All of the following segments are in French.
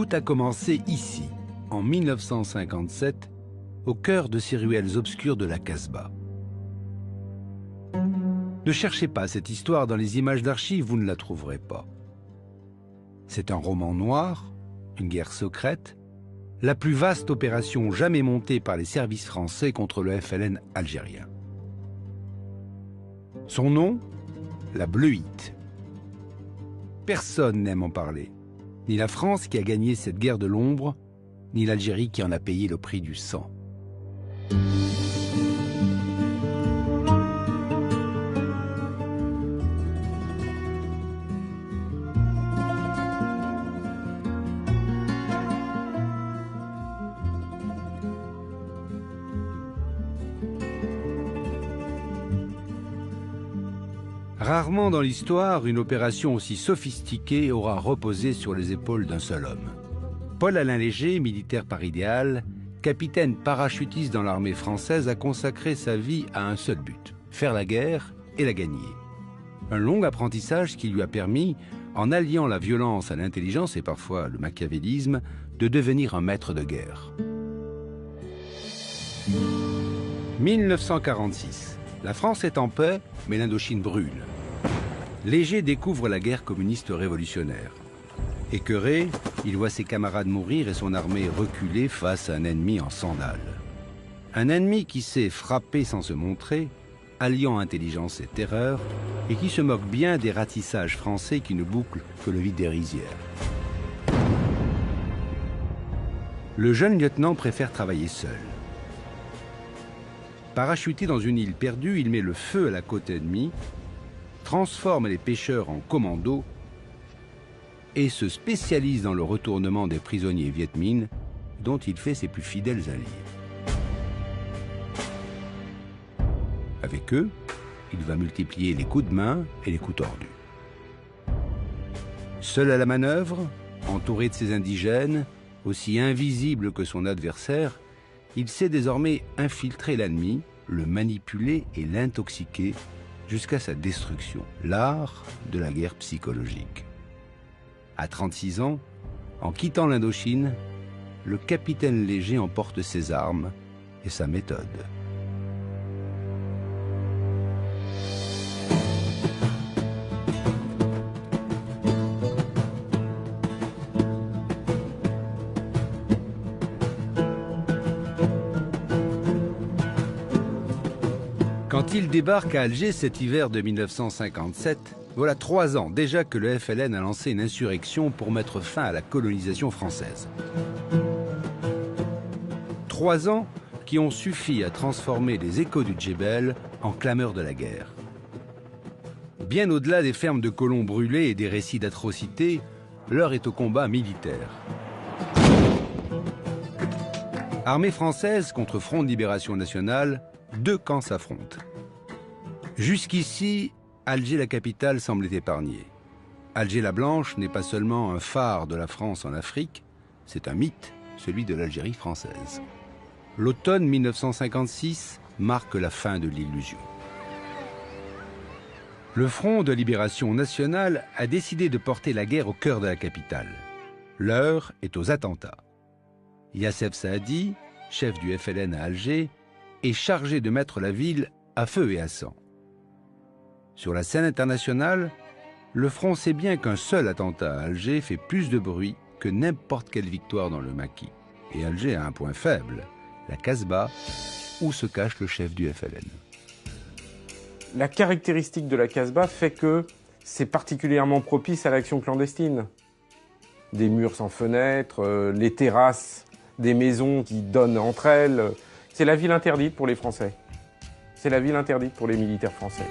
Tout a commencé ici, en 1957, au cœur de ces ruelles obscures de la Casbah. Ne cherchez pas cette histoire dans les images d'archives, vous ne la trouverez pas. C'est un roman noir, une guerre secrète, la plus vaste opération jamais montée par les services français contre le FLN algérien. Son nom, la Bleuite. Personne n'aime en parler. Ni la France qui a gagné cette guerre de l'ombre, ni l'Algérie qui en a payé le prix du sang. Rarement dans l'histoire, une opération aussi sophistiquée aura reposé sur les épaules d'un seul homme. Paul-Alain Léger, militaire par idéal, capitaine parachutiste dans l'armée française, a consacré sa vie à un seul but, faire la guerre et la gagner. Un long apprentissage qui lui a permis, en alliant la violence à l'intelligence et parfois le machiavélisme, de devenir un maître de guerre. 1946. La France est en paix, mais l'Indochine brûle. Léger découvre la guerre communiste révolutionnaire. Écœuré, il voit ses camarades mourir et son armée reculer face à un ennemi en sandales. Un ennemi qui sait frapper sans se montrer, alliant intelligence et terreur, et qui se moque bien des ratissages français qui ne bouclent que le vide des rizières. Le jeune lieutenant préfère travailler seul. Parachuté dans une île perdue, il met le feu à la côte ennemie, transforme les pêcheurs en commandos et se spécialise dans le retournement des prisonniers Viet Minh, dont il fait ses plus fidèles alliés. Avec eux, il va multiplier les coups de main et les coups tordus. Seul à la manœuvre, entouré de ses indigènes, aussi invisible que son adversaire, il sait désormais infiltrer l'ennemi, le manipuler et l'intoxiquer jusqu'à sa destruction. L'art de la guerre psychologique. À 36 ans, en quittant l'Indochine, le capitaine Léger emporte ses armes et sa méthode. Quand il débarque à Alger cet hiver de 1957, voilà 3 ans déjà que le FLN a lancé une insurrection pour mettre fin à la colonisation française. 3 ans qui ont suffi à transformer les échos du Djebel en clameurs de la guerre. Bien au-delà des fermes de colons brûlés et des récits d'atrocités, l'heure est au combat militaire. Armée française contre Front de Libération Nationale, 2 camps s'affrontent. Jusqu'ici, Alger la capitale semblait épargnée. Alger la Blanche n'est pas seulement un phare de la France en Afrique, c'est un mythe, celui de l'Algérie française. L'automne 1956 marque la fin de l'illusion. Le Front de Libération Nationale a décidé de porter la guerre au cœur de la capitale. L'heure est aux attentats. Youssef Saadi, chef du FLN à Alger, est chargé de mettre la ville à feu et à sang. Sur la scène internationale, le front sait bien qu'un seul attentat à Alger fait plus de bruit que n'importe quelle victoire dans le maquis. Et Alger a un point faible, la Casbah, où se cache le chef du FLN. La caractéristique de la Casbah fait que c'est particulièrement propice à l'action clandestine. Des murs sans fenêtres, les terrasses des maisons qui donnent entre elles. C'est la ville interdite pour les Français. C'est la ville interdite pour les militaires français.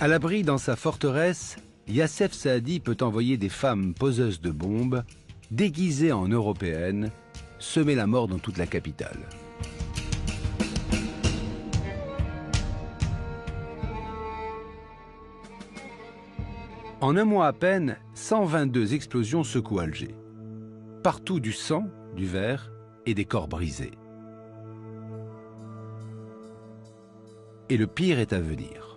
À l'abri dans sa forteresse, Youssef Saadi peut envoyer des femmes poseuses de bombes, déguisées en européennes, semer la mort dans toute la capitale. En un mois à peine, 122 explosions secouent Alger. Partout du sang, du verre et des corps brisés. Et le pire est à venir.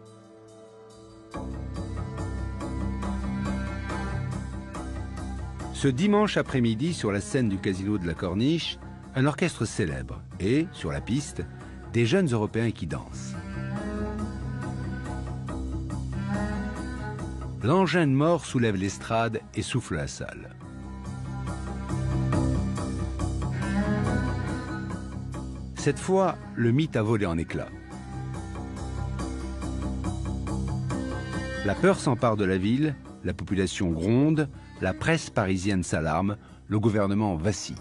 Ce dimanche après-midi, sur la scène du casino de la Corniche, un orchestre célèbre et, sur la piste, des jeunes Européens qui dansent. L'engin de mort soulève l'estrade et souffle la salle. Cette fois, le mythe a volé en éclats. La peur s'empare de la ville, la population gronde, la presse parisienne s'alarme, le gouvernement vacille.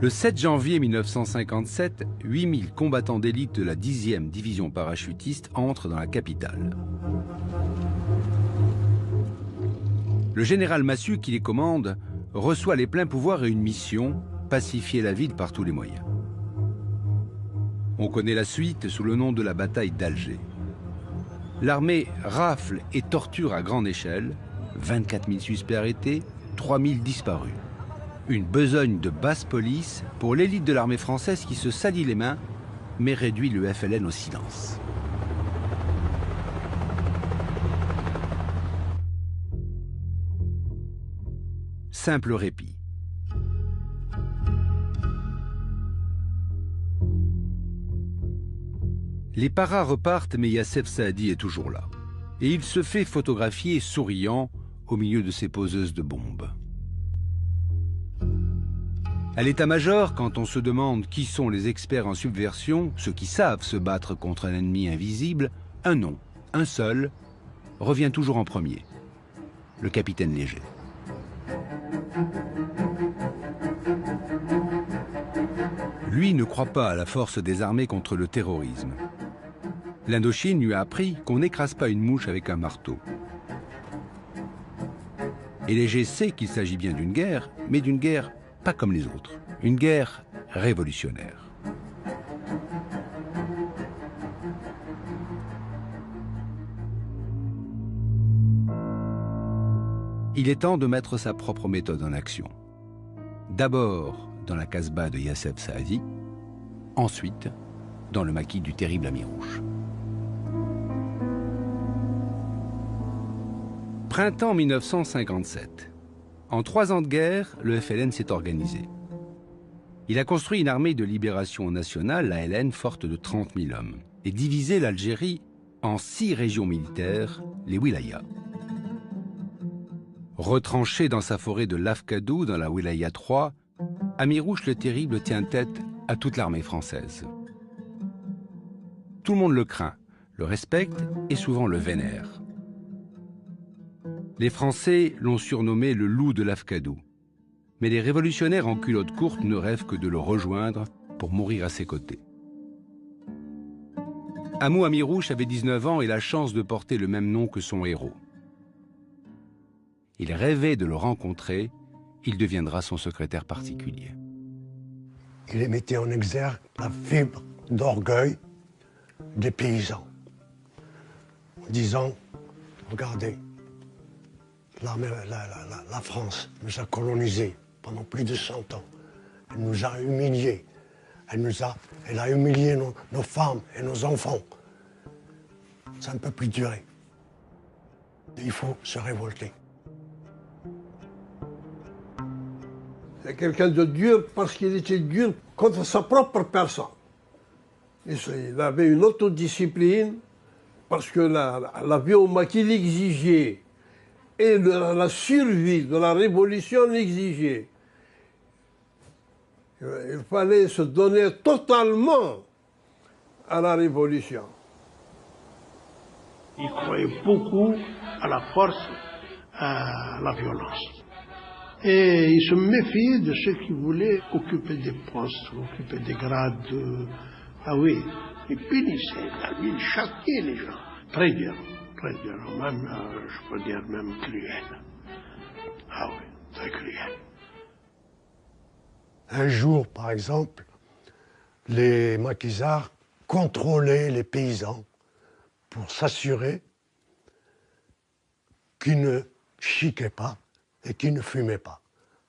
Le 7 janvier 1957, 8000 combattants d'élite de la 10e division parachutiste entrent dans la capitale. Le général Massu, qui les commande, reçoit les pleins pouvoirs et une mission, pacifier la ville par tous les moyens. On connaît la suite sous le nom de la bataille d'Alger. L'armée rafle et torture à grande échelle, 24 000 suspects arrêtés, 3 000 disparus. Une besogne de basse police pour l'élite de l'armée française qui se salit les mains, mais réduit le FLN au silence. Simple répit. Les paras repartent, mais Youssef Saadi est toujours là. Et il se fait photographier souriant au milieu de ses poseuses de bombes. À l'état-major, quand on se demande qui sont les experts en subversion, ceux qui savent se battre contre un ennemi invisible, un nom, un seul, revient toujours en premier. Le capitaine Léger. Lui ne croit pas à la force des armées contre le terrorisme. L'Indochine lui a appris qu'on n'écrase pas une mouche avec un marteau. Et Léger sait qu'il s'agit bien d'une guerre, mais d'une guerre pas comme les autres. Une guerre révolutionnaire. Il est temps de mettre sa propre méthode en action. D'abord dans la Casbah de Youssef Saadi, ensuite dans le maquis du terrible Amirouche. Printemps 1957. En 3 ans de guerre, le FLN s'est organisé. Il a construit une armée de libération nationale, l'ALN, forte de 30 000 hommes, et divisé l'Algérie en 6 régions militaires, les wilayas. Retranché dans sa forêt de Lafkadou, dans la wilaya 3, Amirouche le Terrible tient tête à toute l'armée française. Tout le monde le craint, le respecte et souvent le vénère. Les Français l'ont surnommé le loup de Lafkadou. Mais les révolutionnaires en culotte courte ne rêvent que de le rejoindre pour mourir à ses côtés. Amou Amirouche avait 19 ans et la chance de porter le même nom que son héros. Il rêvait de le rencontrer, il deviendra son secrétaire particulier. Il mettait en exergue la fibre d'orgueil des paysans, en disant, regardez, la France nous a colonisés pendant plus de 100 ans. Elle nous a humiliés. Elle a humilié nos femmes et nos enfants. Ça ne peut plus durer. Il faut se révolter. C'est quelqu'un de dur parce qu'il était dur contre sa propre personne. Il avait une autodiscipline parce que la vie au maquis l'exigeait. Et la survie de la révolution l'exigeait. Il fallait se donner totalement à la révolution. Il croyait beaucoup à la force, à la violence. Et il se méfiait de ceux qui voulaient occuper des postes, occuper des grades. Ah oui, il punissait, il châtiait les gens, très dur. Même, je peux dire même cruel. Ah oui, très cruel. Un jour, par exemple, les maquisards contrôlaient les paysans pour s'assurer qu'ils ne chiquaient pas et qu'ils ne fumaient pas,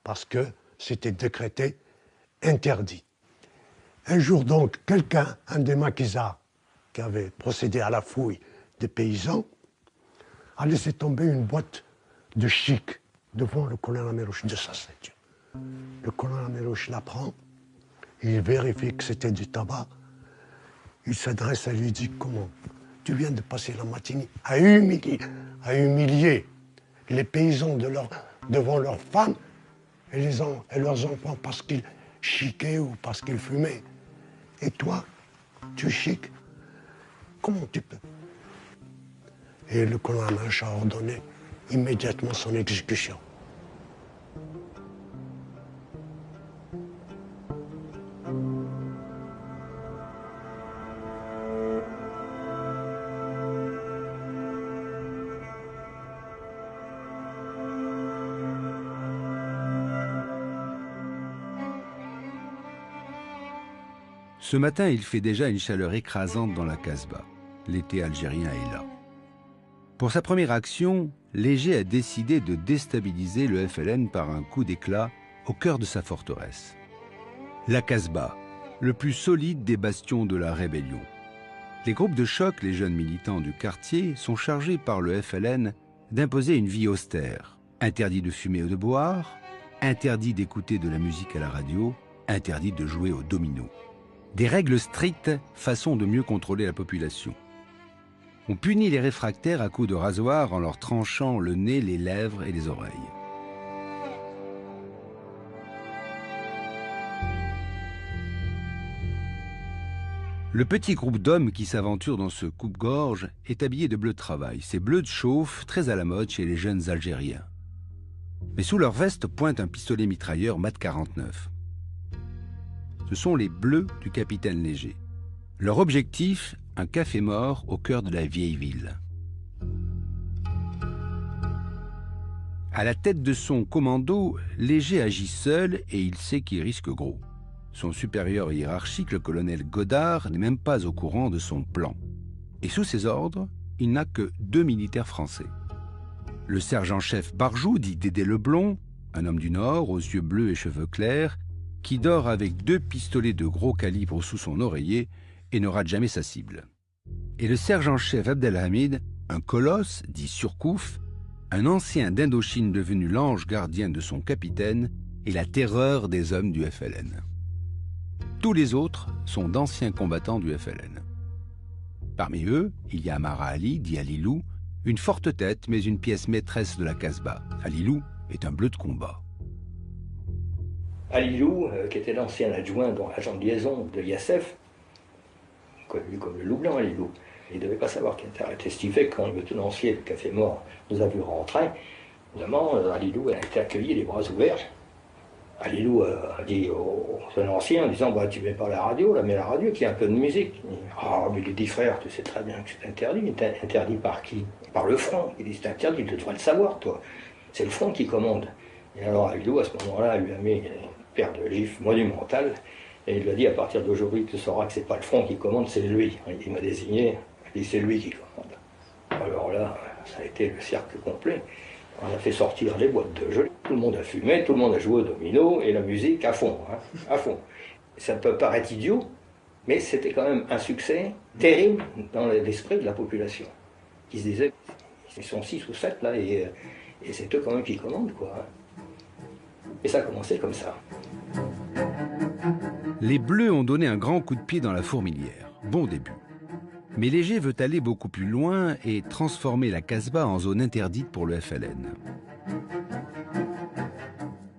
parce que c'était décrété interdit. Un jour donc, un des maquisards qui avait procédé à la fouille des paysans, a laissé tomber une boîte de chic devant le colonel Amérouche de sa ceinture. Le colonel Amérouche la prend, il vérifie que c'était du tabac, il s'adresse à lui et dit « Comment? Tu viens de passer la matinée à humilier les paysans devant leurs femmes et leurs enfants parce qu'ils chiquaient ou parce qu'ils fumaient. Et toi, tu chiques? Comment tu peux ?» Et le colonel Amérouche a ordonné immédiatement son exécution. Ce matin, il fait déjà une chaleur écrasante dans la Casbah. L'été algérien est là. Pour sa première action, Léger a décidé de déstabiliser le FLN par un coup d'éclat au cœur de sa forteresse. La Casbah, le plus solide des bastions de la rébellion. Les groupes de choc, les jeunes militants du quartier, sont chargés par le FLN d'imposer une vie austère. Interdit de fumer ou de boire, interdit d'écouter de la musique à la radio, interdit de jouer au domino. Des règles strictes, façon de mieux contrôler la population. On punit les réfractaires à coups de rasoir en leur tranchant le nez, les lèvres et les oreilles. Le petit groupe d'hommes qui s'aventure dans ce coupe-gorge est habillé de bleu de travail. C'est bleu de chauffe, très à la mode chez les jeunes Algériens. Mais sous leur veste pointe un pistolet mitrailleur Mat 49. Ce sont les bleus du capitaine Léger. Leur objectif, un café mort au cœur de la vieille ville. À la tête de son commando, Léger agit seul et il sait qu'il risque gros. Son supérieur hiérarchique, le colonel Godard, n'est même pas au courant de son plan. Et sous ses ordres, il n'a que 2 militaires français. Le sergent-chef Barjou, dit Dédé Leblond, un homme du Nord, aux yeux bleus et cheveux clairs, qui dort avec 2 pistolets de gros calibre sous son oreiller et ne rate jamais sa cible. Et le sergent-chef Abdelhamid, un colosse, dit Surcouf, un ancien d'Indochine devenu l'ange gardien de son capitaine et la terreur des hommes du FLN. Tous les autres sont d'anciens combattants du FLN. Parmi eux, il y a Amara Ali, dit Alilou, une forte tête mais une pièce maîtresse de la Casbah. Alilou est un bleu de combat. Alilou, qui était l'ancien adjoint, donc agent de liaison de Yassef, connu comme le loup blanc Alilou. Il ne devait pas savoir qu'il était arrêté. Ce qui fait que quand le tenancier du Café Mort nous a vu rentrer, évidemment, Alilou a été accueilli les bras ouverts. Alilou a dit au tenancier en disant bah, « Tu mets pas la radio, là, mets la radio, qu'il y ait un peu de musique. » Ah, mais il dit « Frère, tu sais très bien que c'est interdit. » Interdit par qui? Par le front. Il dit « C'est interdit, tu devrais le savoir, toi. C'est le front qui commande. » Et alors Alilou, à ce moment-là, lui a mis une paire de gifles monumentales. Et il lui a dit, à partir d'aujourd'hui, tu sauras que c'est pas le front qui commande, c'est lui. Il m'a désigné, il dit, c'est lui qui commande. Alors là, ça a été le cercle complet. On a fait sortir les boîtes de jeux, tout le monde a fumé, tout le monde a joué au domino, et la musique à fond, hein, à fond. Ça peut paraître idiot, mais c'était quand même un succès terrible dans l'esprit de la population. Qui se disait, ils sont 6 ou 7 là, et c'est eux quand même qui commandent, quoi. Et ça a commencé comme ça. Les Bleus ont donné un grand coup de pied dans la fourmilière. Bon début. Mais Léger veut aller beaucoup plus loin et transformer la Casbah en zone interdite pour le FLN.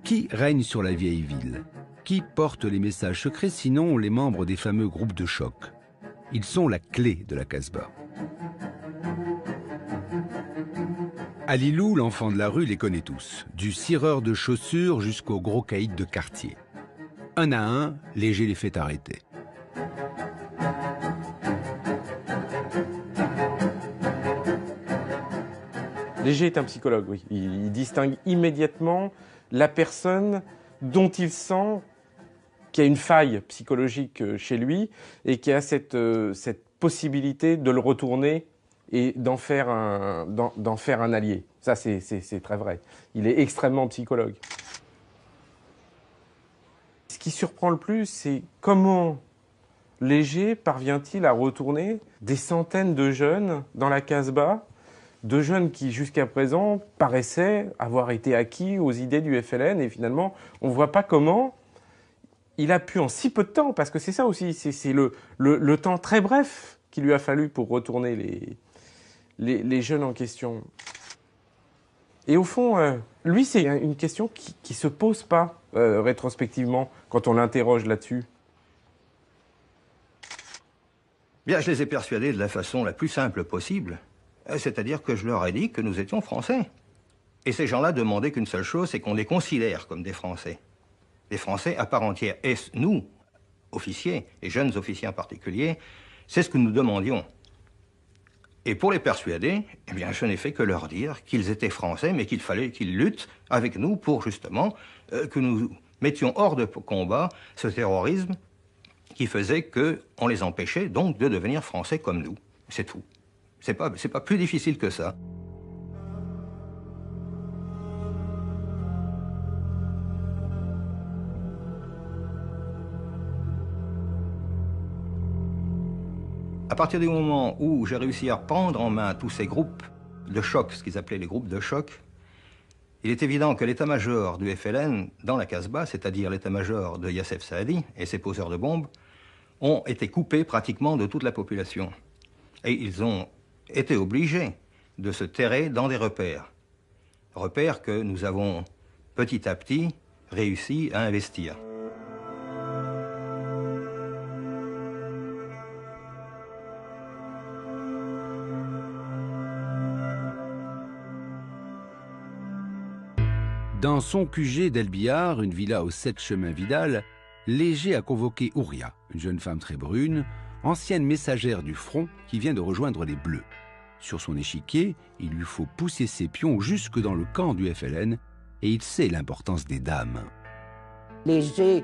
Qui règne sur la vieille ville? Qui porte les messages secrets sinon les membres des fameux groupes de choc? Ils sont la clé de la Casbah. Alilou, l'enfant de la rue, les connaît tous. Du cireur de chaussures jusqu'au gros caïd de quartier. Un à un, Léger les fait arrêter. Léger est un psychologue, oui. Il distingue immédiatement la personne dont il sent qu'il y a une faille psychologique chez lui et qui a cette possibilité de le retourner et d'en faire un allié. Ça, c'est très vrai. Il est extrêmement psychologue. Ce qui surprend le plus, c'est comment Léger parvient-il à retourner des centaines de jeunes dans la Casbah, de jeunes qui, jusqu'à présent, paraissaient avoir été acquis aux idées du FLN. Et finalement, on ne voit pas comment il a pu, en si peu de temps, parce que c'est ça aussi, c'est le temps très bref qu'il lui a fallu pour retourner les jeunes en question. Et au fond, lui, c'est une question qui ne se pose pas rétrospectivement quand on l'interroge là-dessus. Bien, je les ai persuadés de la façon la plus simple possible. C'est-à-dire que je leur ai dit que nous étions Français. Et ces gens-là demandaient qu'une seule chose, c'est qu'on les considère comme des Français. Des Français à part entière. Et nous, officiers, et jeunes officiers en particulier, c'est ce que nous demandions. Et pour les persuader, eh bien, je n'ai fait que leur dire qu'ils étaient Français, mais qu'il fallait qu'ils luttent avec nous pour, justement, que nous mettions hors de combat ce terrorisme qui faisait qu'on les empêchait donc de devenir Français comme nous. C'est tout. C'est pas plus difficile que ça. À partir du moment où j'ai réussi à prendre en main tous ces groupes de choc, ce qu'ils appelaient les groupes de choc, il est évident que l'état-major du FLN dans la Casbah, c'est-à-dire l'état-major de Youssef Saadi et ses poseurs de bombes, ont été coupés pratiquement de toute la population. Et ils ont été obligés de se terrer dans des repères. Repères que nous avons petit à petit réussi à investir. Dans son QG d'El Bihar, une villa au 7 chemin Vidal, Léger a convoqué Ouria, une jeune femme très brune, ancienne messagère du front qui vient de rejoindre les Bleus. Sur son échiquier, il lui faut pousser ses pions jusque dans le camp du FLN et il sait l'importance des dames. Léger,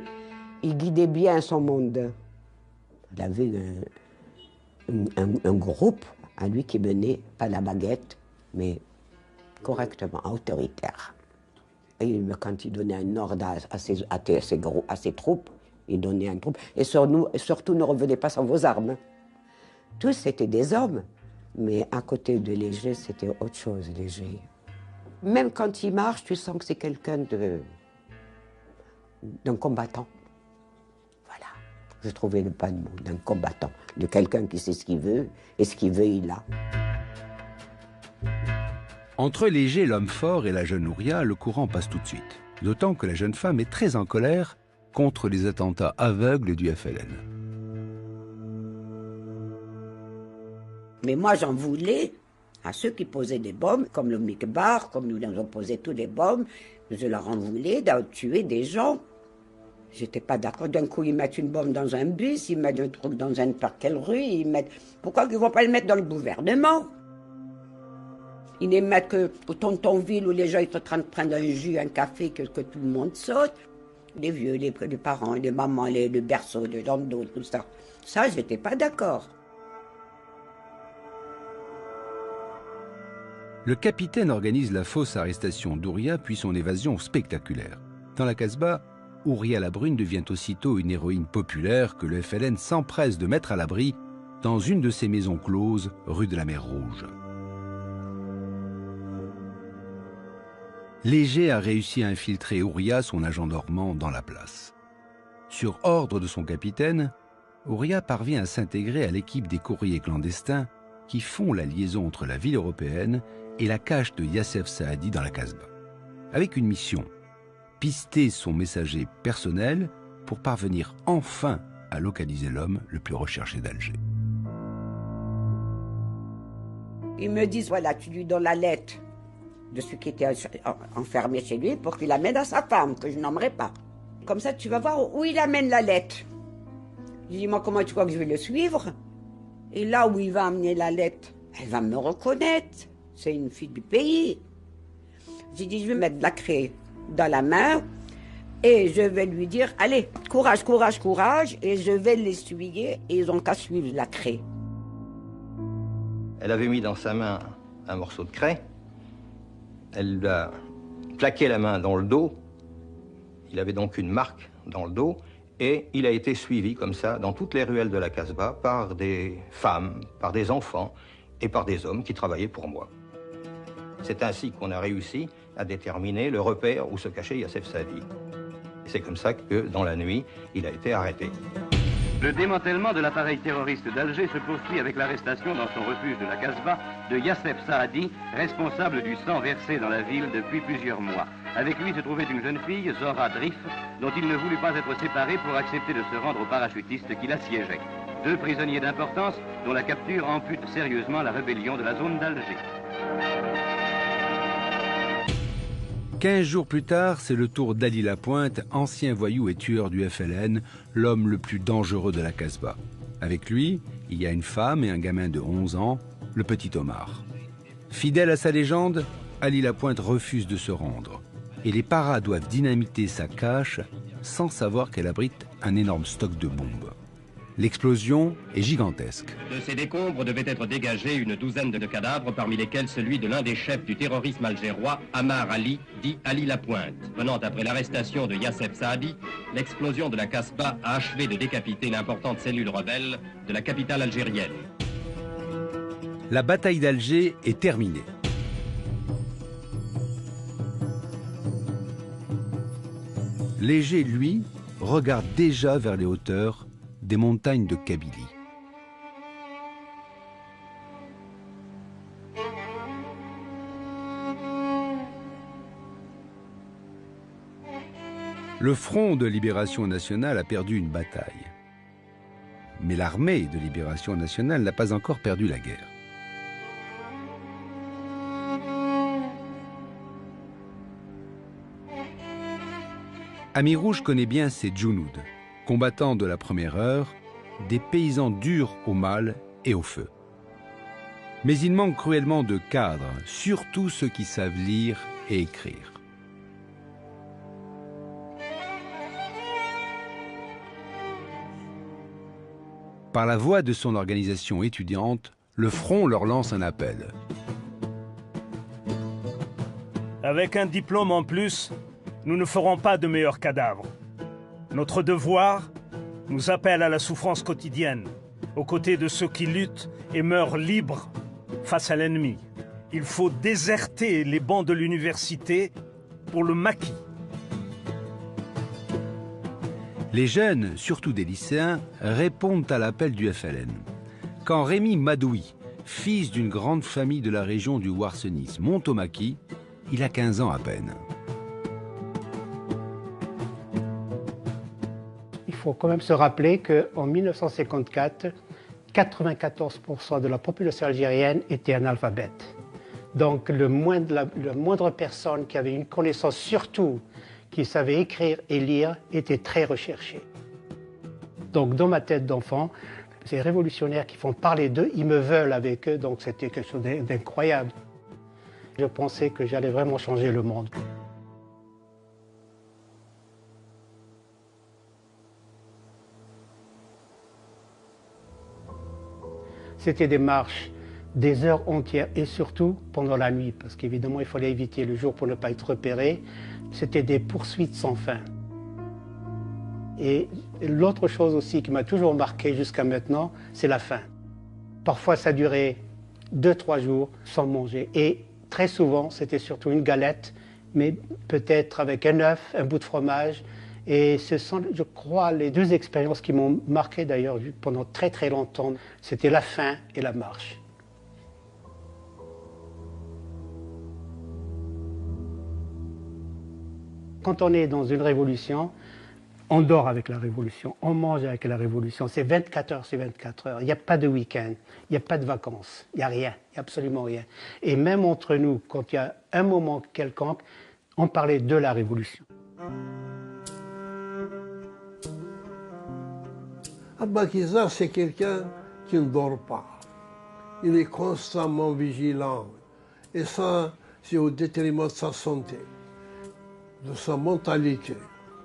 il guidait bien son monde. Il avait un groupe à lui qui menait, pas la baguette, mais correctement, autoritaire. Et quand il donnait un ordre à ses troupes, il donnait un troupe. Et surtout, ne revenez pas sans vos armes. Tous, c'était des hommes. Mais à côté de Léger, c'était autre chose, Léger. Même quand il marche, tu sens que c'est quelqu'un d'un combattant. Voilà. Je trouvais pas de mot, d'un combattant. De quelqu'un qui sait ce qu'il veut, et ce qu'il veut, il a. Entre Léger, l'homme fort, et la jeune Ouria, le courant passe tout de suite. D'autant que la jeune femme est très en colère contre les attentats aveugles du FLN. Mais moi, j'en voulais à ceux qui posaient des bombes, comme le Mikbar, comme nous avons posé tous les bombes. Je leur en voulais de tuer des gens. J'étais pas d'accord. D'un coup, ils mettent une bombe dans un bus, ils mettent un truc dans un par quelle rue, ils mettent... Pourquoi ils ne vont pas le mettre dans le gouvernement? Ils les mettent que au Tontonville où les gens sont en train de prendre un jus, un café, que tout le monde saute. Les vieux, les parents, les mamans, le berceau, le landau, tout ça. Ça, j'étais pas d'accord. Le capitaine organise la fausse arrestation d'Ouria puis son évasion spectaculaire. Dans la Casbah, Ouria la Brune devient aussitôt une héroïne populaire que le FLN s'empresse de mettre à l'abri dans une de ses maisons closes, rue de la Mer Rouge. Léger a réussi à infiltrer Ouria, son agent normand, dans la place. Sur ordre de son capitaine, Ouria parvient à s'intégrer à l'équipe des courriers clandestins qui font la liaison entre la ville européenne et la cache de Youssef Saadi dans la Casbah. Avec une mission, pister son messager personnel pour parvenir enfin à localiser l'homme le plus recherché d'Alger. Ils me disent, voilà, tu lui donnes la lettre de celui qui était enfermé chez lui pour qu'il l'amène à sa femme, que je nommerai pas. Comme ça, tu vas voir où il amène la lettre. Je dis, moi, comment tu crois que je vais le suivre? Et là où il va amener la lettre, elle va me reconnaître. C'est une fille du pays. J'ai dit, je vais mettre la craie dans la main et je vais lui dire, allez, courage, courage, courage, et je vais l'essuyer et ils ont qu'à suivre la craie. Elle avait mis dans sa main un morceau de craie. Elle lui a plaqué la main dans le dos. Il avait donc une marque dans le dos. Et il a été suivi comme ça dans toutes les ruelles de la Casbah par des femmes, par des enfants et par des hommes qui travaillaient pour moi. C'est ainsi qu'on a réussi à déterminer le repère où se cachait Youssef Saadi. C'est comme ça que, dans la nuit, il a été arrêté. Le démantèlement de l'appareil terroriste d'Alger se poursuit avec l'arrestation dans son refuge de la Casbah de Youssef Saadi, responsable du sang versé dans la ville depuis plusieurs mois. Avec lui se trouvait une jeune fille, Zora Drif, dont il ne voulut pas être séparé pour accepter de se rendre aux parachutistes qui l'assiégeaient. 2 prisonniers d'importance dont la capture ampute sérieusement la rébellion de la zone d'Alger. 15 jours plus tard, c'est le tour d'Ali Lapointe, ancien voyou et tueur du FLN, l'homme le plus dangereux de la Casbah. Avec lui, il y a une femme et un gamin de 11 ans, le petit Omar. Fidèle à sa légende, Ali Lapointe refuse de se rendre. Et les paras doivent dynamiter sa cache sans savoir qu'elle abrite un énorme stock de bombes. L'explosion est gigantesque. De ces décombres devait être dégagés une douzaine de cadavres, parmi lesquels celui de l'un des chefs du terrorisme algérois, Ammar Ali, dit Ali Lapointe. Venant après l'arrestation de Youssef Saadi, l'explosion de la Casbah a achevé de décapiter l'importante cellule rebelle de la capitale algérienne. La bataille d'Alger est terminée. Léger, lui, regarde déjà vers les hauteurs des montagnes de Kabylie. Le Front de Libération Nationale a perdu une bataille. Mais l'armée de Libération Nationale n'a pas encore perdu la guerre. Ami Rouge connaît bien ces Djounoud, combattants de la première heure, des paysans durs au mal et au feu. Mais il manque cruellement de cadres, surtout ceux qui savent lire et écrire. Par la voix de son organisation étudiante, le Front leur lance un appel. Avec un diplôme en plus, nous ne ferons pas de meilleurs cadavres. Notre devoir nous appelle à la souffrance quotidienne, aux côtés de ceux qui luttent et meurent libres face à l'ennemi. Il faut déserter les bancs de l'université pour le maquis. Les jeunes, surtout des lycéens, répondent à l'appel du FLN. Quand Rémi Madoui, fils d'une grande famille de la région du Ouarsenis, monte au maquis, il a 15 ans à peine. Il faut quand même se rappeler qu'en 1954, 94% de la population algérienne était analphabète. Donc la moindre personne qui avait une connaissance, surtout qui savait écrire et lire, était très recherchée. Donc dans ma tête d'enfant, ces révolutionnaires qui font parler d'eux, ils me veulent avec eux, donc c'était quelque chose d'incroyable. Je pensais que j'allais vraiment changer le monde. C'était des marches, des heures entières et surtout pendant la nuit, parce qu'évidemment il fallait éviter le jour pour ne pas être repéré. C'était des poursuites sans fin. Et l'autre chose aussi qui m'a toujours marqué jusqu'à maintenant, c'est la faim. Parfois ça durait 2-3 jours sans manger. Et très souvent c'était surtout une galette, mais peut-être avec un œuf, un bout de fromage. Et ce sont, je crois, les 2 expériences qui m'ont marqué d'ailleurs pendant très très longtemps. C'était la faim et la marche. Quand on est dans une révolution, on dort avec la révolution, on mange avec la révolution. C'est 24 heures, c'est 24 heures. Il n'y a pas de week-end, il n'y a pas de vacances, il n'y a rien, il n'y a absolument rien. Et même entre nous, quand il y a un moment quelconque, on parlait de la révolution. Abba Kizar, c'est quelqu'un qui ne dort pas. Il est constamment vigilant. Et ça, c'est au détriment de sa santé, de sa mentalité.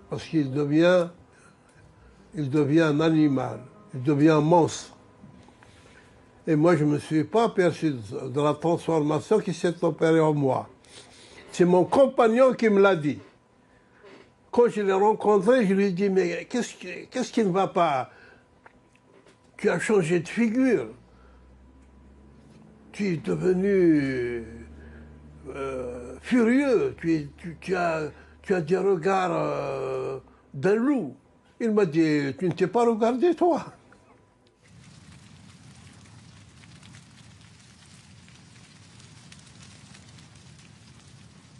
Parce qu'il devient un animal, il devient un monstre. Et moi, je ne me suis pas aperçu de la transformation qui s'est opérée en moi. C'est mon compagnon qui me l'a dit. Quand je l'ai rencontré, je lui ai dit, mais qu'est-ce qui ne va pas? Tu as changé de figure. Tu es devenu furieux, tu as des regards d'un loup. Il m'a dit, tu ne t'es pas regardé, toi.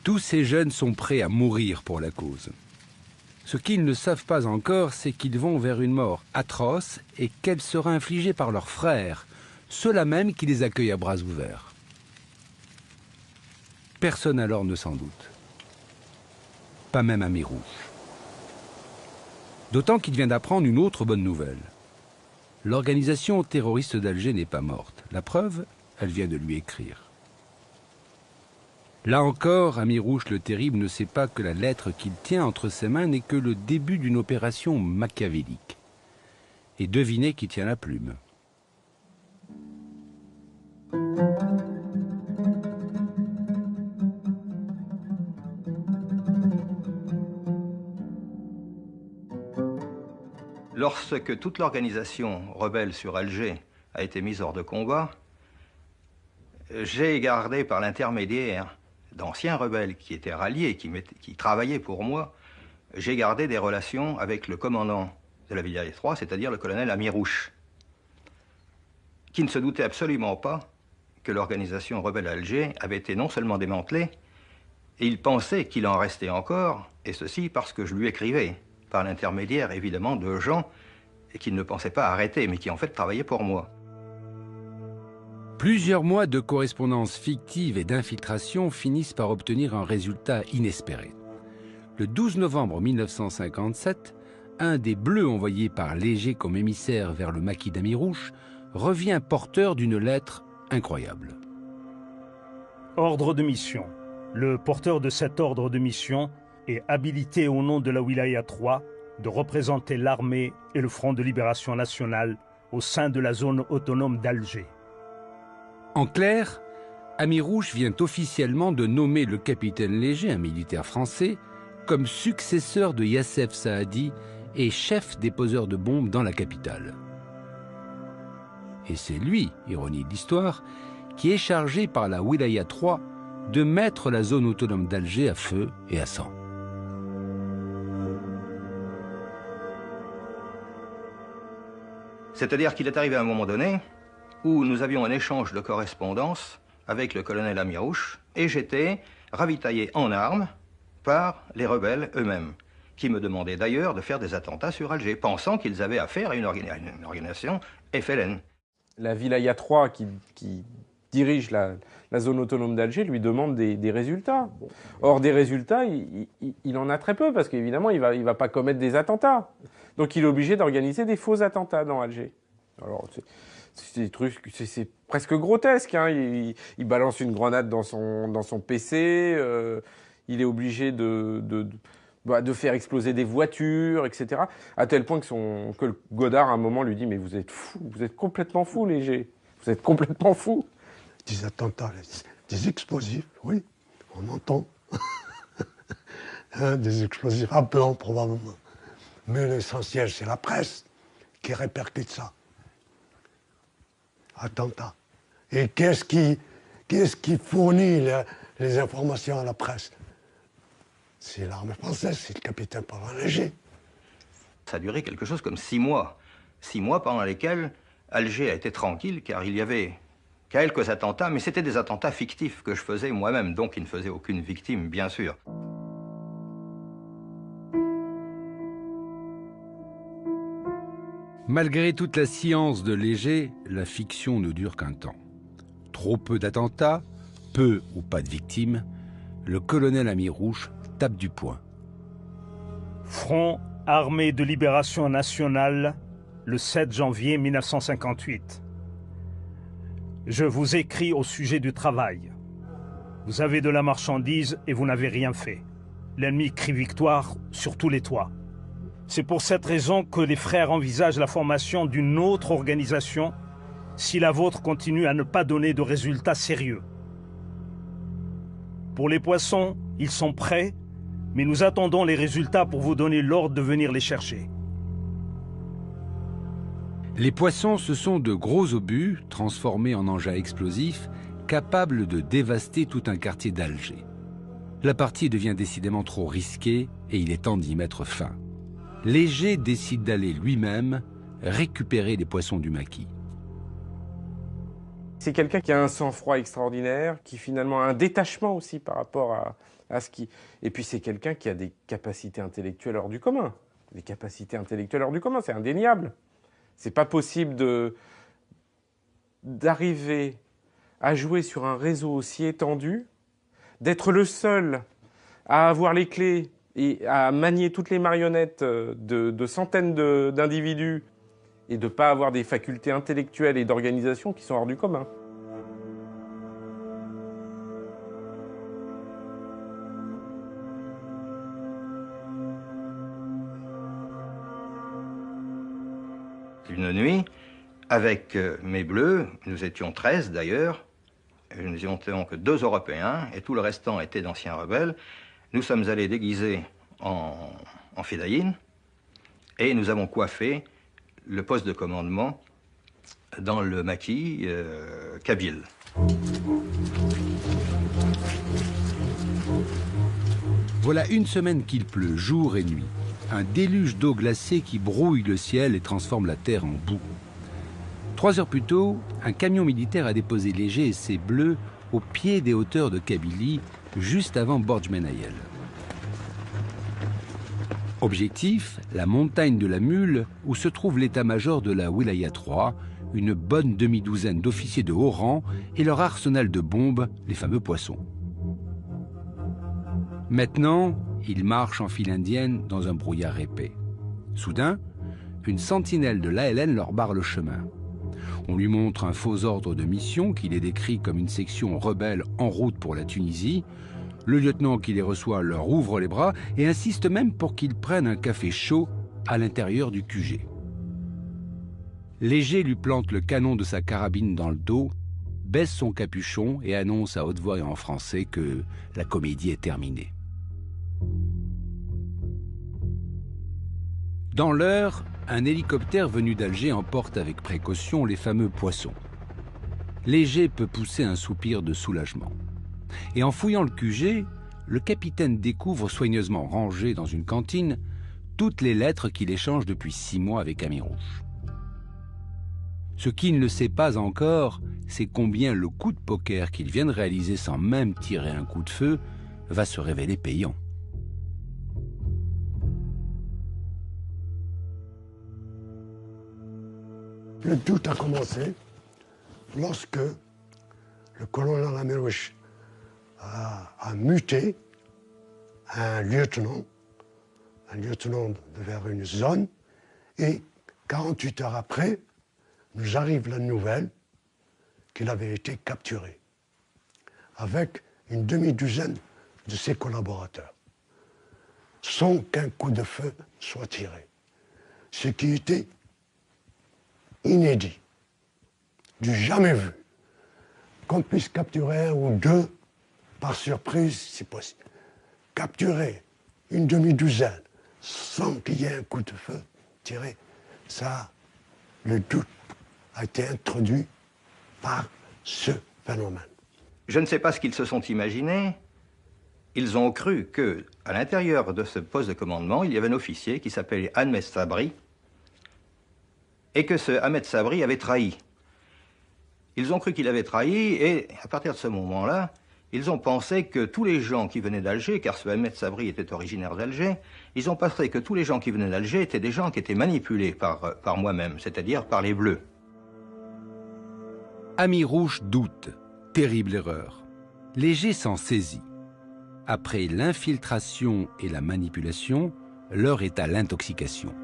Tous ces jeunes sont prêts à mourir pour la cause. Ce qu'ils ne savent pas encore, c'est qu'ils vont vers une mort atroce et qu'elle sera infligée par leurs frères, ceux-là même qui les accueillent à bras ouverts. Personne alors ne s'en doute. Pas même Ami Rouge. D'autant qu'il vient d'apprendre une autre bonne nouvelle. L'organisation terroriste d'Alger n'est pas morte. La preuve, elle vient de lui écrire. Là encore, Ami Rouge le Terrible ne sait pas que la lettre qu'il tient entre ses mains n'est que le début d'une opération machiavélique. Et devinez qui tient la plume. Lorsque toute l'organisation rebelle sur Alger a été mise hors de combat, j'ai gardé par l'intermédiaire d'anciens rebelles qui étaient ralliés, qui travaillaient pour moi, j'ai gardé des relations avec le commandant de la Wilaya 3, c'est-à-dire le colonel Ami Rouge, qui ne se doutait absolument pas que l'organisation rebelle à Alger avait été non seulement démantelée, et il pensait qu'il en restait encore, et ceci parce que je lui écrivais, par l'intermédiaire évidemment de gens qu'il ne pensait pas arrêter, mais qui en fait travaillaient pour moi. Plusieurs mois de correspondance fictive et d'infiltration finissent par obtenir un résultat inespéré. Le 12 novembre 1957, un des bleus envoyés par Léger comme émissaire vers le maquis d'Ami Rouge revient porteur d'une lettre incroyable. Ordre de mission. Le porteur de cet ordre de mission est habilité au nom de la Wilaya 3 de représenter l'armée et le Front de Libération Nationale au sein de la zone autonome d'Alger. En clair, Ami Rouge vient officiellement de nommer le capitaine Léger, un militaire français, comme successeur de Yassef Saadi et chef des poseurs de bombes dans la capitale. Et c'est lui, ironie de l'histoire, qui est chargé par la Wilaya 3 de mettre la zone autonome d'Alger à feu et à sang. C'est-à-dire qu'il est arrivé à un moment donné où nous avions un échange de correspondance avec le colonel Ami Rouge et j'étais ravitaillé en armes par les rebelles eux-mêmes, qui me demandaient d'ailleurs de faire des attentats sur Alger, pensant qu'ils avaient affaire à une organisation FLN. La Wilaya 3 qui dirige la zone autonome d'Alger lui demande des résultats. Or, des résultats, il en a très peu, parce qu'évidemment, il va pas commettre des attentats. Donc, il est obligé d'organiser des faux attentats dans Alger. Alors, c'est des trucs, c'est presque grotesque, hein. Il balance une grenade dans son PC, il est obligé de faire exploser des voitures, etc. À tel point que le Godard, à un moment, lui dit « Mais vous êtes fou, vous êtes complètement fou, Léger. Vous êtes complètement fou. » Des attentats, des explosifs, oui, on entend. Hein, des explosifs à blanc, probablement. Mais l'essentiel, c'est la presse qui répercute ça. Attentats. Et qu'est-ce qui fournit les informations à la presse? C'est l'armée française, c'est le capitaine Léger. Ça a duré quelque chose comme 6 mois. 6 mois pendant lesquels Alger a été tranquille, car il y avait quelques attentats, mais c'était des attentats fictifs que je faisais moi-même, donc il ne faisait aucune victime, bien sûr. Malgré toute la science de Léger, la fiction ne dure qu'un temps. Trop peu d'attentats, peu ou pas de victimes, le colonel Ami Rouge tape du poing. Front Armée de Libération Nationale, le 7 janvier 1958. Je vous écris au sujet du travail. Vous avez de la marchandise et vous n'avez rien fait. L'ennemi crie victoire sur tous les toits. C'est pour cette raison que les frères envisagent la formation d'une autre organisation si la vôtre continue à ne pas donner de résultats sérieux. Pour les poissons, ils sont prêts, mais nous attendons les résultats pour vous donner l'ordre de venir les chercher. Les poissons, ce sont de gros obus transformés en engins explosifs capable de dévaster tout un quartier d'Alger. La partie devient décidément trop risquée et il est temps d'y mettre fin. Léger décide d'aller lui-même récupérer les poissons du maquis. C'est quelqu'un qui a un sang-froid extraordinaire, qui finalement a un détachement aussi par rapport à ce qui... Et puis c'est quelqu'un qui a des capacités intellectuelles hors du commun. Des capacités intellectuelles hors du commun, c'est indéniable. C'est pas possible d'arriver à jouer sur un réseau aussi étendu, d'être le seul à avoir les clés et à manier toutes les marionnettes de centaines d'individus et de ne pas avoir des facultés intellectuelles et d'organisation qui sont hors du commun. Une nuit, avec mes bleus, nous étions 13 d'ailleurs, nous n'étions que 2 Européens et tout le restant était d'anciens rebelles. Nous sommes allés déguisés en fédayines et nous avons coiffé le poste de commandement dans le maquis kabyle. Voilà une semaine qu'il pleut, jour et nuit. Un déluge d'eau glacée qui brouille le ciel et transforme la terre en boue. 3 heures plus tôt, un camion militaire a déposé Léger et ses bleus au pied des hauteurs de Kabylie, juste avant Borj Menayel. Objectif, la montagne de la Mule, où se trouve l'état-major de la Wilaya 3, une bonne demi-douzaine d'officiers de haut rang et leur arsenal de bombes, les fameux poissons. Maintenant, ils marchent en file indienne dans un brouillard épais. Soudain, une sentinelle de l'ALN leur barre le chemin. On lui montre un faux ordre de mission qui les décrit comme une section rebelle en route pour la Tunisie. Le lieutenant qui les reçoit leur ouvre les bras et insiste même pour qu'ils prennent un café chaud à l'intérieur du QG. Léger lui plante le canon de sa carabine dans le dos, baisse son capuchon et annonce à haute voix et en français que la comédie est terminée. Dans l'heure, un hélicoptère venu d'Alger emporte avec précaution les fameux poissons. Léger peut pousser un soupir de soulagement. Et en fouillant le QG, le capitaine découvre soigneusement rangées dans une cantine toutes les lettres qu'il échange depuis 6 mois avec Amirouche. Ce qu'il ne sait pas encore, c'est combien le coup de poker qu'il vient de réaliser sans même tirer un coup de feu va se révéler payant. Le doute a commencé lorsque le colonel Amirouche a muté un lieutenant vers une zone et 48 heures après, nous arrive la nouvelle qu'il avait été capturé avec une demi-douzaine de ses collaborateurs sans qu'un coup de feu soit tiré. Ce qui était inédit, du jamais vu. Qu'on puisse capturer 1 ou 2 par surprise, si possible. Capturer une demi-douzaine sans qu'il y ait un coup de feu tiré, ça, le doute a été introduit par ce phénomène. Je ne sais pas ce qu'ils se sont imaginés. Ils ont cru qu'à l'intérieur de ce poste de commandement, il y avait un officier qui s'appelait Ahmed Sabri, et que ce Ahmed Sabri avait trahi. Ils ont cru qu'il avait trahi, et à partir de ce moment-là, ils ont pensé que tous les gens qui venaient d'Alger, car ce Ahmed Sabri était originaire d'Alger, ils ont pensé que tous les gens qui venaient d'Alger étaient des gens qui étaient manipulés par moi-même, c'est-à-dire par les Bleus. Amirouche doute. Terrible erreur. Léger s'en saisit. Après l'infiltration et la manipulation, l'heure est à l'intoxication.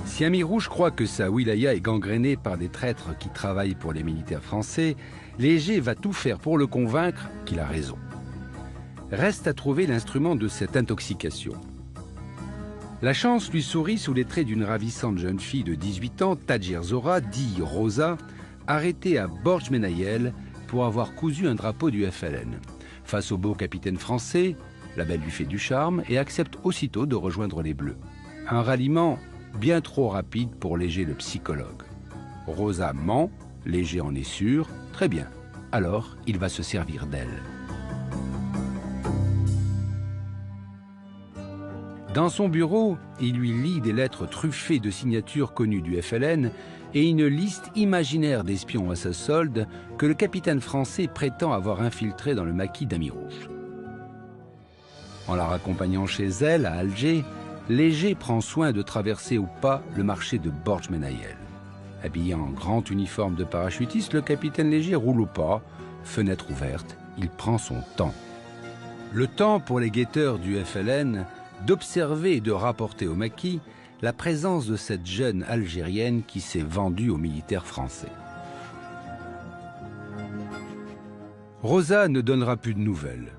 Si Amirouche croit que sa wilaya est gangrénée par des traîtres qui travaillent pour les militaires français, Léger va tout faire pour le convaincre qu'il a raison. Reste à trouver l'instrument de cette intoxication. La chance lui sourit sous les traits d'une ravissante jeune fille de 18 ans, Tadjir Zora, dit Rosa, arrêtée à Borj Menayel pour avoir cousu un drapeau du FLN. Face au beau capitaine français, La belle lui fait du charme et accepte aussitôt de rejoindre les Bleus. Un ralliement bien trop rapide pour Léger le psychologue. Rosa ment, Léger en est sûr, très bien. Alors, il va se servir d'elle. Dans son bureau, il lui lit des lettres truffées de signatures connues du FLN et une liste imaginaire d'espions à sa solde que le capitaine français prétend avoir infiltrés dans le maquis d'Amirouche. En la raccompagnant chez elle, à Alger, Léger prend soin de traverser au pas le marché de Borj Menaïel. Habillé en grand uniforme de parachutiste, le capitaine Léger roule au pas, fenêtre ouverte, il prend son temps. Le temps pour les guetteurs du FLN d'observer et de rapporter au maquis la présence de cette jeune Algérienne qui s'est vendue aux militaires français. Rosa ne donnera plus de nouvelles.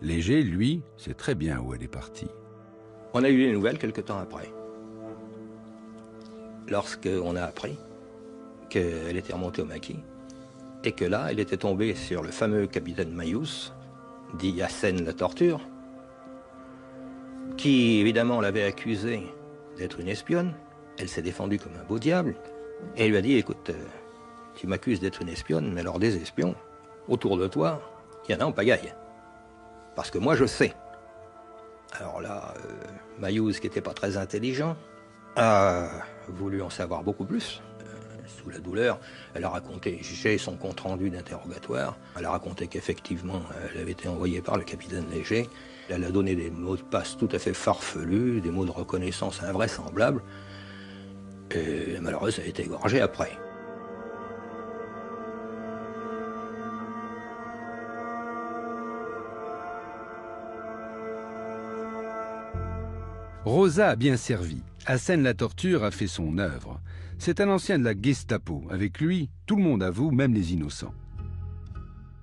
Léger, lui, sait très bien où elle est partie. On a eu les nouvelles quelque temps après. Lorsqu'on a appris qu'elle était remontée au maquis et que là, elle était tombée sur le fameux capitaine Mayous, dit Yassine la torture, qui évidemment l'avait accusée d'être une espionne. Elle s'est défendue comme un beau diable et elle lui a dit, écoute, tu m'accuses d'être une espionne, mais alors des espions, autour de toi, il y en a en pagaille. Parce que moi, je sais. Alors là, Mayous, qui n'était pas très intelligent, a voulu en savoir beaucoup plus. Sous la douleur, elle a raconté, j'ai son compte-rendu d'interrogatoire, elle a raconté qu'effectivement, elle avait été envoyée par le capitaine Léger. Elle a donné des mots de passe tout à fait farfelus, des mots de reconnaissance invraisemblables. Et la malheureuse a été égorgée après. Rosa a bien servi. Hassen la torture a fait son œuvre. C'est un ancien de la Gestapo. Avec lui, tout le monde avoue, même les innocents.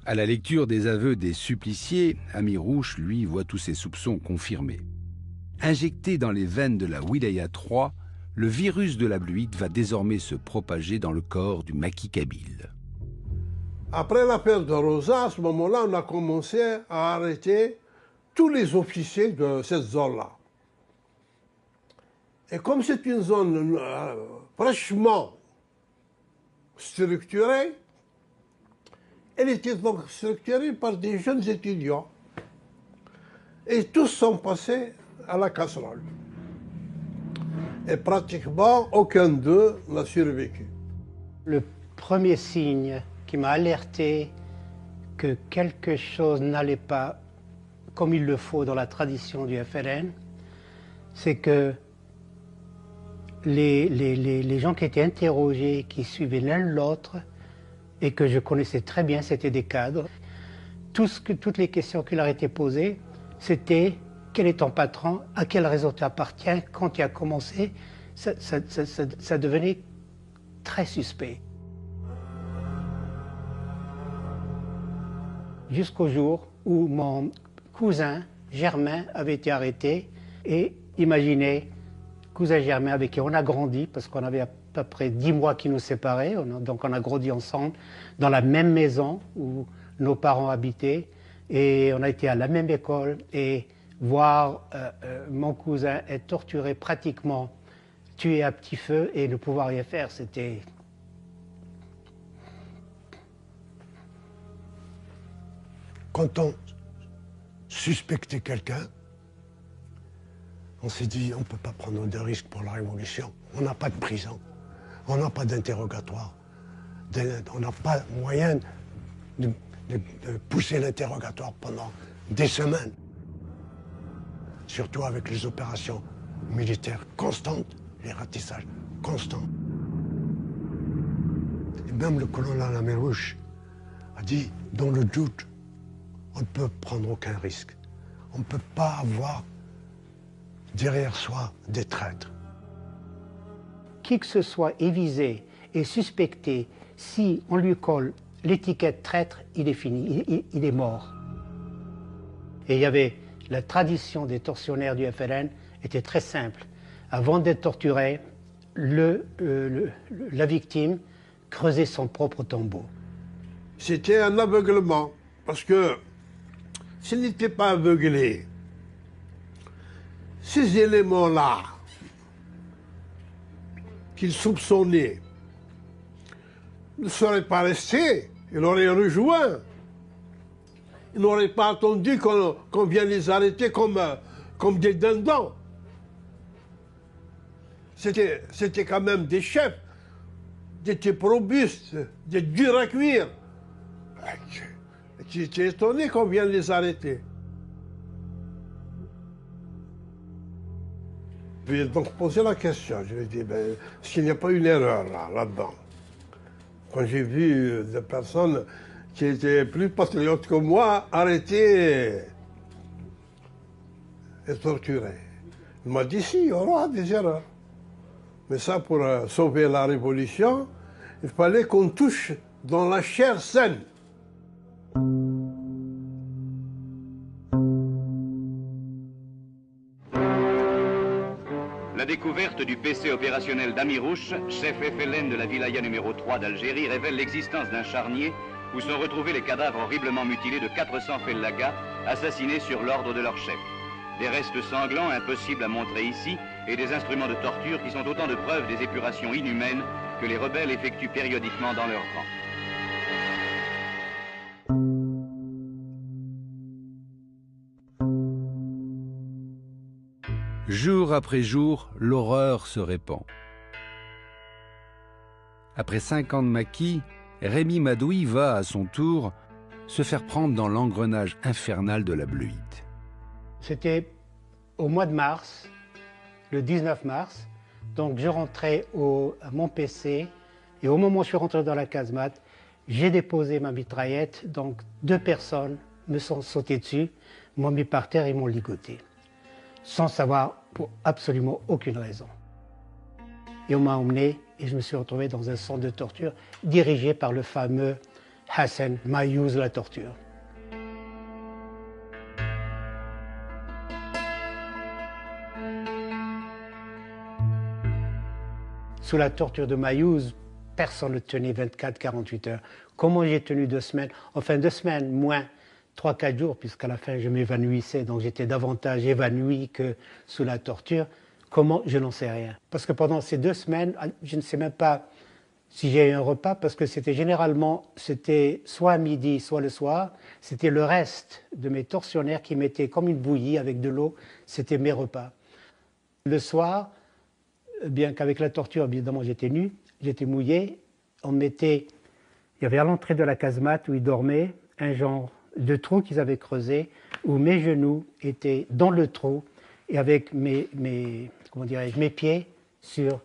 À la lecture des aveux des suppliciés, Amirouche, lui, voit tous ses soupçons confirmés. Injecté dans les veines de la Wilaya 3, le virus de la bluite va désormais se propager dans le corps du maquis kabyle. Après l'affaire de Rosa, à ce moment-là, on a commencé à arrêter tous les officiers de cette zone-là. Et comme c'est une zone fraîchement structurée, elle était donc structurée par des jeunes étudiants. Et tous sont passés à la casserole. Et pratiquement aucun d'eux n'a survécu. Le premier signe qui m'a alerté que quelque chose n'allait pas comme il le faut dans la tradition du FLN, c'est que les gens qui étaient interrogés, qui suivaient l'un l'autre, et que je connaissais très bien, c'était des cadres. Toutes les questions qui leur étaient posées, c'était quel est ton patron, à quel réseau tu appartiens, quand tu as commencé, ça devenait très suspect. Jusqu'au jour où mon cousin Germain avait été arrêté, et imaginez, cousin Germain avec qui on a grandi, parce qu'on avait à peu près 10 mois qui nous séparaient, donc on a grandi ensemble dans la même maison où nos parents habitaient, et on a été à la même école, et voir mon cousin être torturé, pratiquement tué à petit feu, et ne pouvoir rien faire, c'était... Quand on suspectait quelqu'un, on s'est dit, on ne peut pas prendre de risques pour la Révolution. On n'a pas de prison, on n'a pas d'interrogatoire, on n'a pas moyen de pousser l'interrogatoire pendant des semaines. Surtout avec les opérations militaires constantes, les ratissages constants. Et même le colonel Amirouche a dit, dans le doute, on ne peut prendre aucun risque. On ne peut pas avoir derrière soi des traîtres. Qui que ce soit est visé et suspecté, si on lui colle l'étiquette traître, il est fini, il est mort. Et il y avait la tradition des tortionnaires du FLN était très simple. Avant d'être torturé, la victime creusait son propre tombeau. C'était un aveuglement, parce que s'il n'était pas aveuglé, ces éléments-là qu'il soupçonnait ne seraient pas restés, il aurait rejoint. Il n'aurait pas attendu qu'on vienne les arrêter comme des dindons. C'était quand même des chefs, des types robustes, des durs à cuire. J'étais étonné qu'on vienne les arrêter. Je lui ai donc posé la question. Je lui ai dit, est-ce qu'il n'y a pas une erreur là-dedans? Quand j'ai vu des personnes qui étaient plus patriotes que moi arrêtées et torturées. Il m'a dit, si, il y aura des erreurs. Mais ça, pour sauver la révolution, il fallait qu'on touche dans la chair saine. La découverte du PC opérationnel d'Amirouche, chef FLN de la wilaya numéro 3 d'Algérie, révèle l'existence d'un charnier où sont retrouvés les cadavres horriblement mutilés de 400 fellagas assassinés sur l'ordre de leur chef. Des restes sanglants impossibles à montrer ici et des instruments de torture qui sont autant de preuves des épurations inhumaines que les rebelles effectuent périodiquement dans leurs rangs. Jour après jour, l'horreur se répand. Après 5 ans de maquis, Rémy Madoui va, à son tour, se faire prendre dans l'engrenage infernal de la bleuite. C'était au mois de mars, le 19 mars, donc je rentrais à mon PC, et au moment où je suis rentré dans la casemate, j'ai déposé ma mitraillette, donc 2 personnes me sont sautées dessus, m'ont mis par terre et m'ont ligoté, sans savoir pour absolument aucune raison. Et on m'a emmené et je me suis retrouvé dans un centre de torture dirigé par le fameux Hassan Mayouz la torture. Sous la torture de Mayouz, personne ne tenait 24-48 heures. Comment j'ai tenu 2 semaines? Enfin 2 semaines, moins 3-4 jours, puisqu'à la fin je m'évanouissais, donc j'étais davantage évanoui que sous la torture. Comment? Je n'en sais rien. Parce que pendant ces 2 semaines, je ne sais même pas si j'ai eu un repas, parce que c'était soit à midi, soit le soir. C'était le reste de mes tortionnaires qui mettaient comme une bouillie avec de l'eau. C'était mes repas. Le soir, bien qu'avec la torture, évidemment, j'étais nu, j'étais mouillé. Il y avait à l'entrée de la casemate où ils dormaient un genre de trou qu'ils avaient creusé, où mes genoux étaient dans le trou et avec mes pieds sur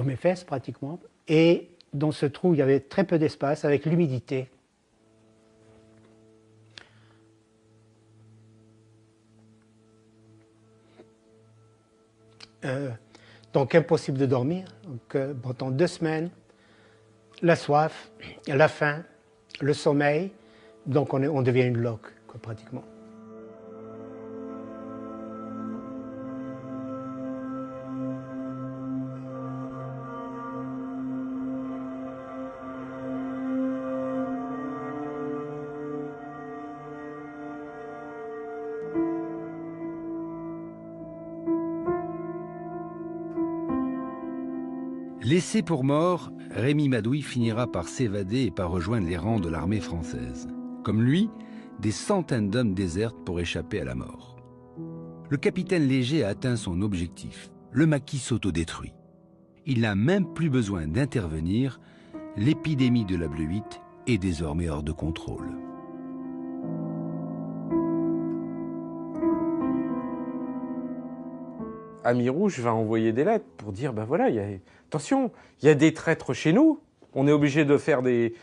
mes fesses pratiquement. Et dans ce trou, il y avait très peu d'espace avec l'humidité. Donc impossible de dormir. Donc, pendant 2 semaines, la soif, la faim, le sommeil, donc on devient une loque, quoi, pratiquement. Laissé pour mort, Rémy Madoui finira par s'évader et par rejoindre les rangs de l'armée française. Comme lui, des centaines d'hommes désertent pour échapper à la mort. Le capitaine Léger a atteint son objectif. Le maquis s'autodétruit. Il n'a même plus besoin d'intervenir. L'épidémie de la bleuite est désormais hors de contrôle. Amirouche va envoyer des lettres pour dire, ben voilà, attention, il y a des traîtres chez nous, on est obligé de faire des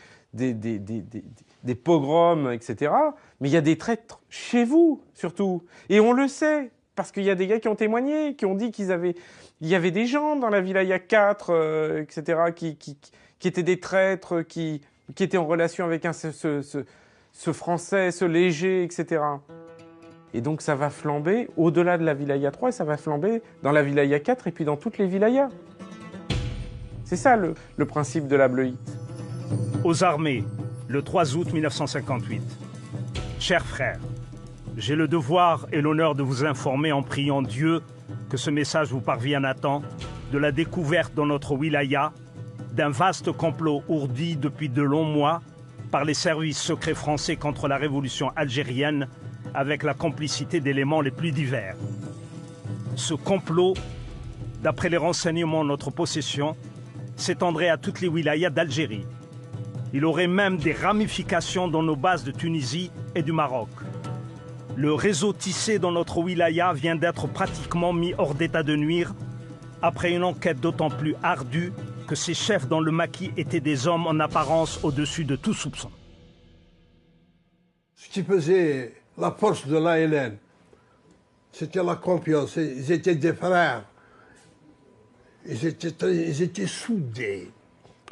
pogroms, etc. Mais il y a des traîtres chez vous, surtout. Et on le sait, parce qu'il y a des gars qui ont témoigné, qui ont dit il y avait des gens dans la wilaya 4, etc., qui étaient des traîtres, qui étaient en relation avec ce Français, ce Léger, etc. Et donc ça va flamber au-delà de la wilaya 3, et ça va flamber dans la wilaya 4 et puis dans toutes les wilayas. C'est ça le principe de la bleuite. Aux armées, le 3 août 1958. Chers frères, j'ai le devoir et l'honneur de vous informer en priant Dieu que ce message vous parvienne à temps de la découverte dans notre wilaya d'un vaste complot ourdi depuis de longs mois par les services secrets français contre la révolution algérienne avec la complicité d'éléments les plus divers. Ce complot, d'après les renseignements en notre possession, s'étendrait à toutes les wilayas d'Algérie. Il aurait même des ramifications dans nos bases de Tunisie et du Maroc. Le réseau tissé dans notre wilaya vient d'être pratiquement mis hors d'état de nuire après une enquête d'autant plus ardue que ses chefs dans le maquis étaient des hommes en apparence au-dessus de tout soupçon. Ce qui faisait la force de l'ALN, c'était la confiance. Ils étaient des frères. Ils étaient soudés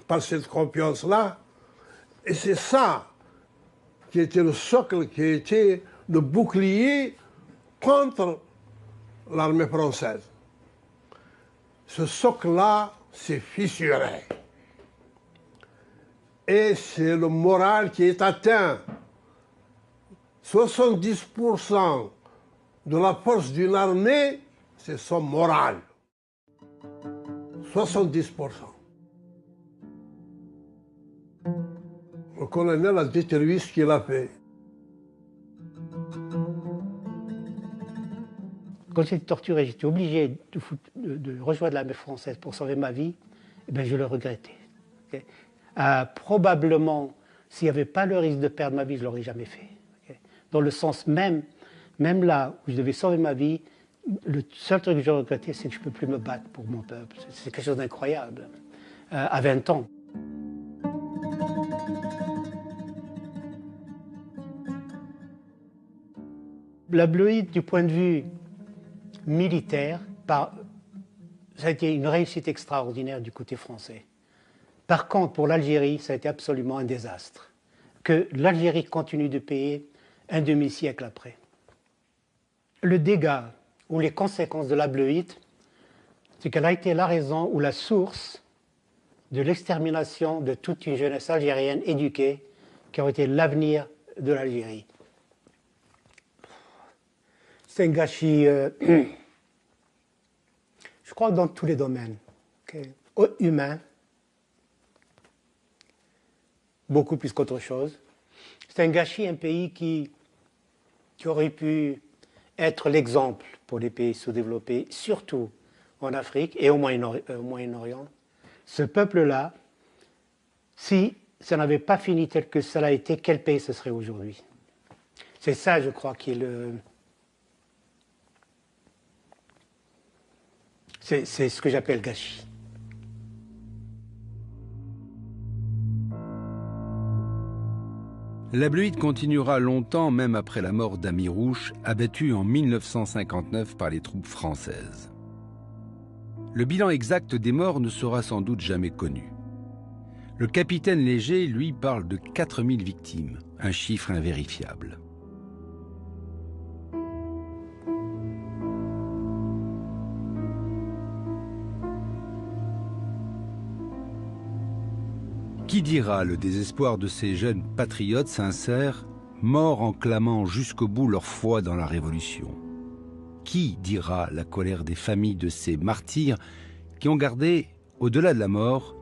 par cette confiance-là. Et c'est ça qui était le socle, qui était le bouclier contre l'armée française. Ce socle-là s'est fissuré. Et c'est le moral qui est atteint. 70% de la force d'une armée, c'est son moral. 70%. Le colonel a déterminé ce qu'il a fait. Quand j'étais torturé, j'étais obligé de rejoindre l'armée française pour sauver ma vie, eh bien, je le regrettais. Okay? Probablement, s'il n'y avait pas le risque de perdre ma vie, je ne l'aurais jamais fait. Okay? Dans le sens même là où je devais sauver ma vie, le seul truc que je regrettais, c'est que je ne peux plus me battre pour mon peuple. C'est quelque chose d'incroyable, à 20 ans. La bleuite, du point de vue militaire, ça a été une réussite extraordinaire du côté français. Par contre, pour l'Algérie, ça a été absolument un désastre. Que l'Algérie continue de payer un demi-siècle après. Le dégât ou les conséquences de la bleuite, c'est qu'elle a été la raison ou la source de l'extermination de toute une jeunesse algérienne éduquée qui aurait été l'avenir de l'Algérie. C'est un gâchis, je crois, dans tous les domaines. Okay. Humain, beaucoup plus qu'autre chose. C'est un gâchis, un pays qui aurait pu être l'exemple pour les pays sous-développés, surtout en Afrique et au Moyen-Orient. Ce peuple-là, si ça n'avait pas fini tel que cela a été, quel pays ce serait aujourd'hui? C'est ça, je crois, qui est le... C'est ce que j'appelle gâchis. La bleuite continuera longtemps, même après la mort d'Amirouche, abattu en 1959 par les troupes françaises. Le bilan exact des morts ne sera sans doute jamais connu. Le capitaine Léger, lui, parle de 4000 victimes, un chiffre invérifiable. Qui dira le désespoir de ces jeunes patriotes sincères, morts en clamant jusqu'au bout leur foi dans la Révolution? Qui dira la colère des familles de ces martyrs qui ont gardé, au-delà de la mort,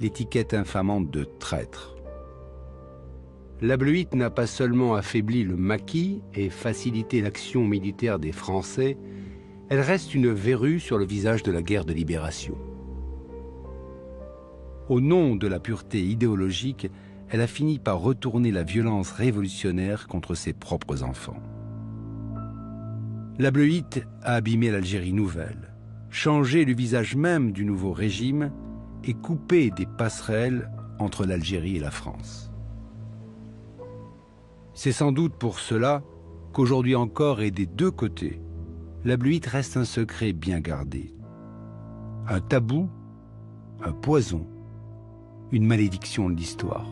l'étiquette infamante de traître? La bleuite n'a pas seulement affaibli le maquis et facilité l'action militaire des Français, elle reste une verrue sur le visage de la guerre de libération. Au nom de la pureté idéologique, elle a fini par retourner la violence révolutionnaire contre ses propres enfants. La bleuite a abîmé l'Algérie nouvelle, changé le visage même du nouveau régime et coupé des passerelles entre l'Algérie et la France. C'est sans doute pour cela qu'aujourd'hui encore et des deux côtés, la bleuite reste un secret bien gardé. Un tabou, un poison, une malédiction de l'histoire.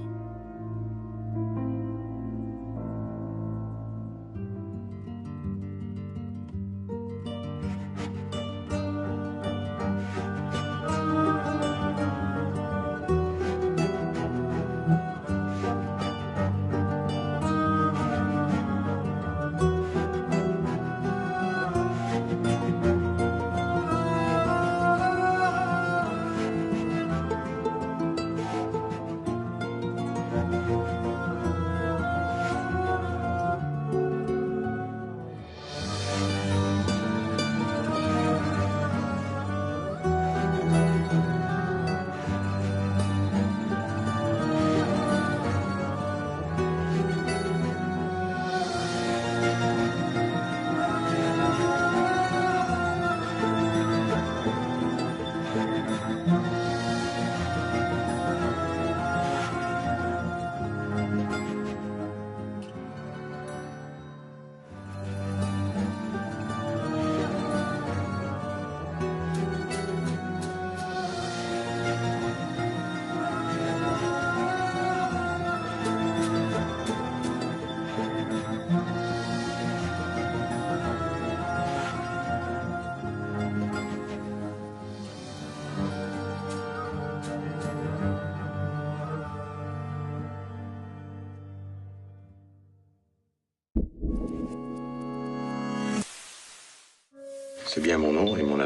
C'est bien mon nom et mon